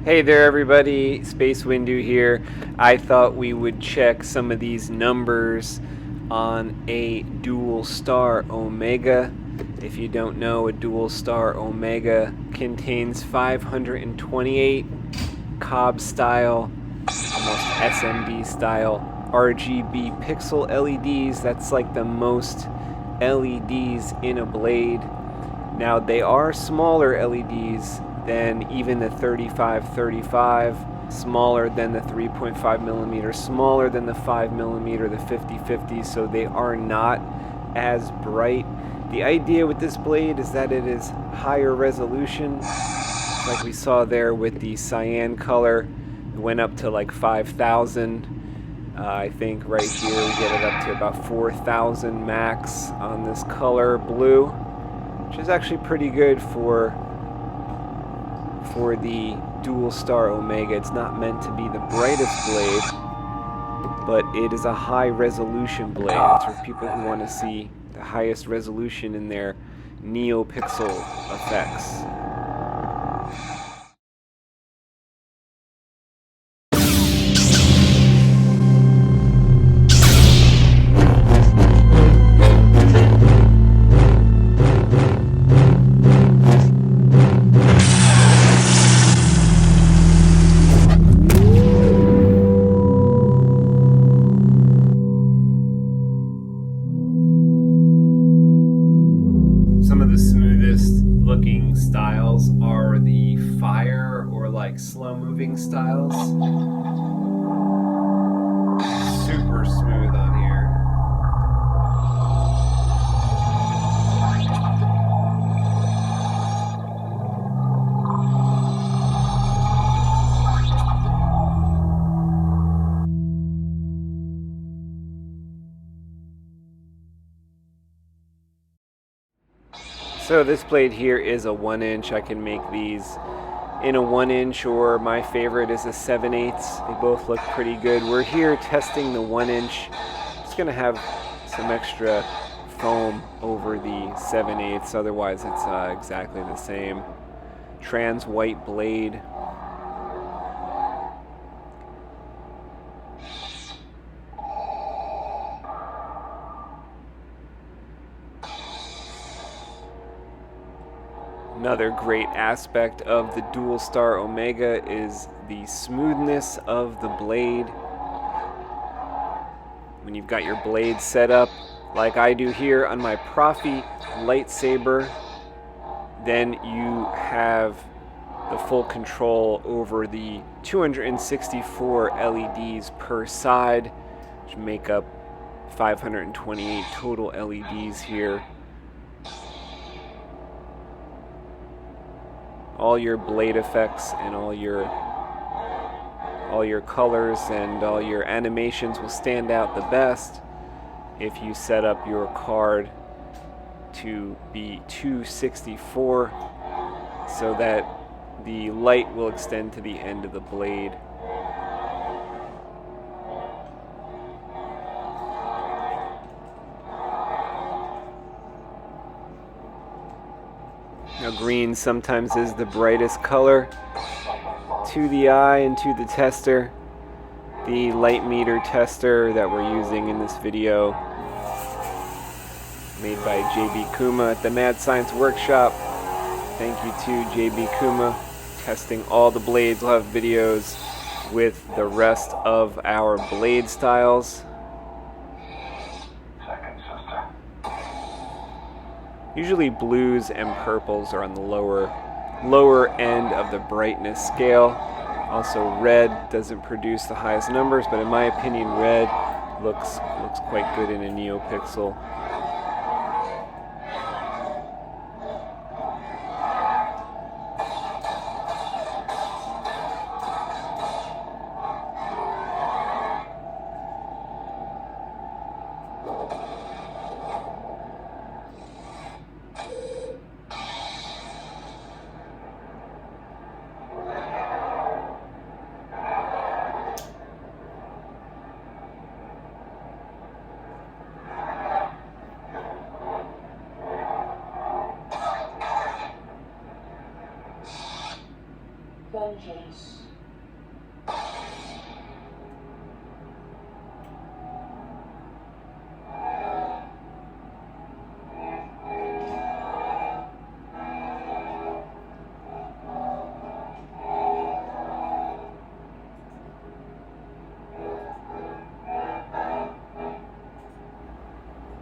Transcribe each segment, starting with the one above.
Hey there everybody, Space Windu here. I thought we would check some of these numbers on a Dual Star Omega. If you don't know, a Dual Star Omega contains 528 Cobb style, almost SMD style RGB pixel LEDs. That's like the most LEDs in a blade. Now they are smaller LEDs than even the 3535, smaller than the 3.5 millimeter, smaller than the 5 millimeter, the 5050, so they are not as bright. The idea with this blade is that it is higher resolution, like we saw there with the cyan color. It went up to like 5,000. I think right here we get it up to about 4,000 max on this color blue, which is actually pretty good for the Dual Star Omega. It's not meant to be the brightest blade, but it is a high resolution blade. It's for people who want to see the highest resolution in their NeoPixel effects. Some of the smoothest looking styles are the fire or like slow moving styles. Super smooth on here. So this blade here is a 1-inch. I can make these in a 1-inch, or my favorite is a 7/8. They both look pretty good. We're here testing the 1-inch. Just gonna have some extra foam over the 7/8. Otherwise it's exactly the same. Trans white blade. Another great aspect of the Dual Star Omega is the smoothness of the blade. When you've got your blade set up like I do here on my Profi Lightsaber, then you have the full control over the 264 LEDs per side, which make up 528 total LEDs here. All your blade effects and all your colors and all your animations will stand out the best if you set up your card to be 264 so that the light will extend to the end of the blade. Now green sometimes is the brightest color to the eye and to the tester. The light meter tester that we're using in this video, made by JBkuma at the Mad Science Workshoppe. Thank you to JBkuma, testing all the blades. We'll have videos with the rest of our blade styles. Usually blues and purples are on the lower end of the brightness scale. Also red doesn't produce the highest numbers, but in my opinion red looks quite good in a NeoPixel.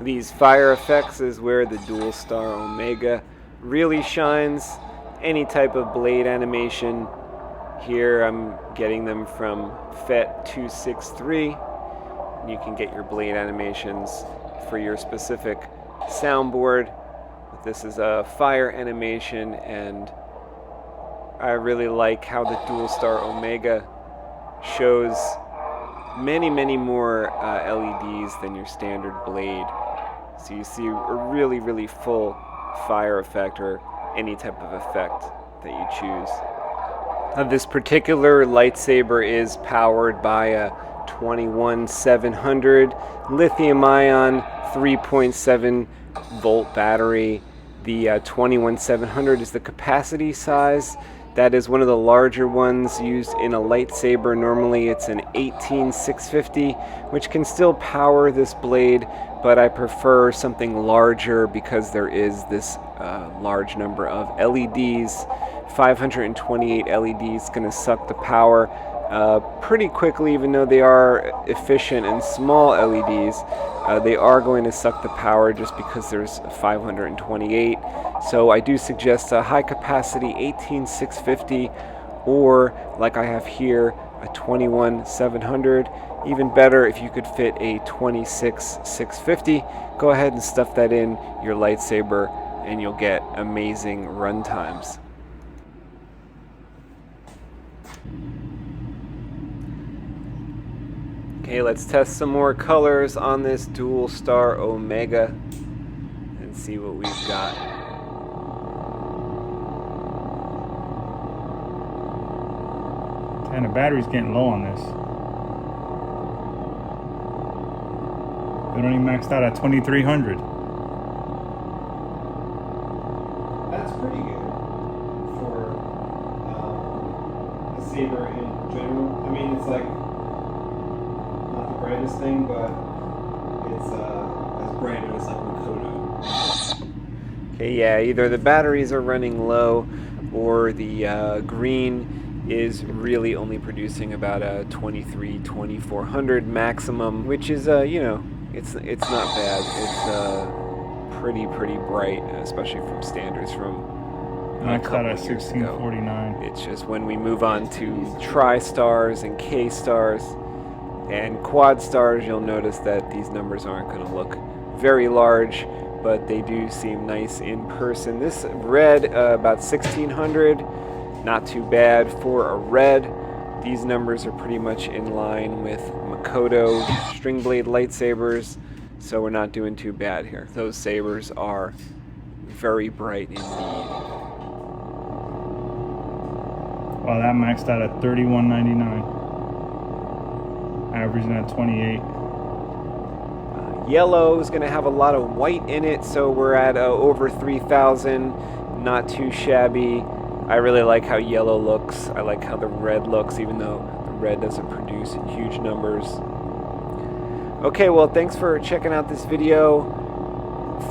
These fire effects is where the Dual Star Omega really shines. Any type of blade animation. Here I'm getting them from FET263. You can get your blade animations for your specific soundboard. This is a fire animation, and I really like how the Dual Star Omega shows many more LEDs than your standard blade. So you see a really full fire effect, or any type of effect that you choose. This particular lightsaber is powered by a 21700 lithium-ion 3.7 volt battery. The 21700 is the capacity size. That is one of the larger ones used in a lightsaber. Normally it's an 18650, which can still power this blade, but I prefer something larger because there is this large number of LEDs. 528 LEDs going to suck the power pretty quickly. Even though they are efficient and small LEDs, they are going to suck the power just because there's 528. So I do suggest a high capacity 18650, or like I have here, a 21700. Even better if you could fit a 26650. Go ahead and stuff that in your lightsaber and you'll get amazing run times. Okay, let's test some more colors on this Dual Star Omega and see what we've got. And the battery's getting low on this. It only maxed out at 2300. That's pretty good for a saber in general. I mean, it's like not the brightest thing, but it's as bright as like Makoto. Okay, yeah, either the batteries are running low or the green is really only producing about a 2400 maximum, which is you know, it's not bad. It's pretty bright, especially from standards from maxed out at 1649. It's just when we move on to tri-stars and K-stars and quad stars, you'll notice that these numbers aren't going to look very large, but they do seem nice in person. This red, about 1600. Not too bad for a red. These numbers are pretty much in line with Makoto string blade lightsabers, so we're not doing too bad here. Those sabers are very bright indeed. Wow, that maxed out at 3199. Averaging at 28. Yellow is going to have a lot of white in it, so we're at over 3000. Not too shabby. I really like how yellow looks. I like how the red looks, even though the red doesn't produce huge numbers. Okay, well, thanks for checking out this video.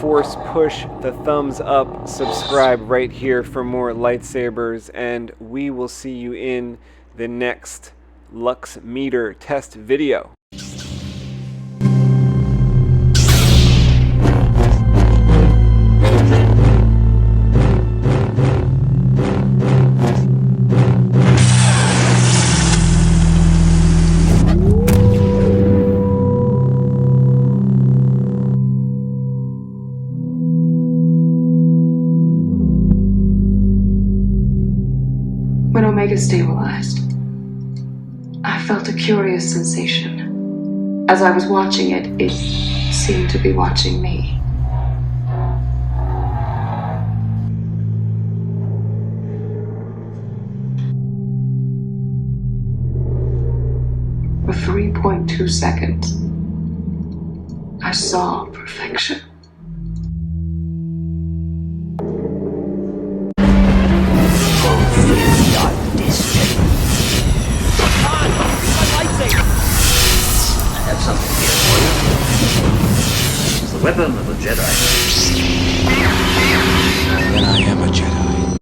Force push the thumbs up, subscribe right here for more lightsabers, and we will see you in the next Lux Meter test video. When Omega stabilized, I felt a curious sensation. As I was watching it, it seemed to be watching me. For 3.2 seconds, I saw perfection. Not distant. weapon of a Jedi.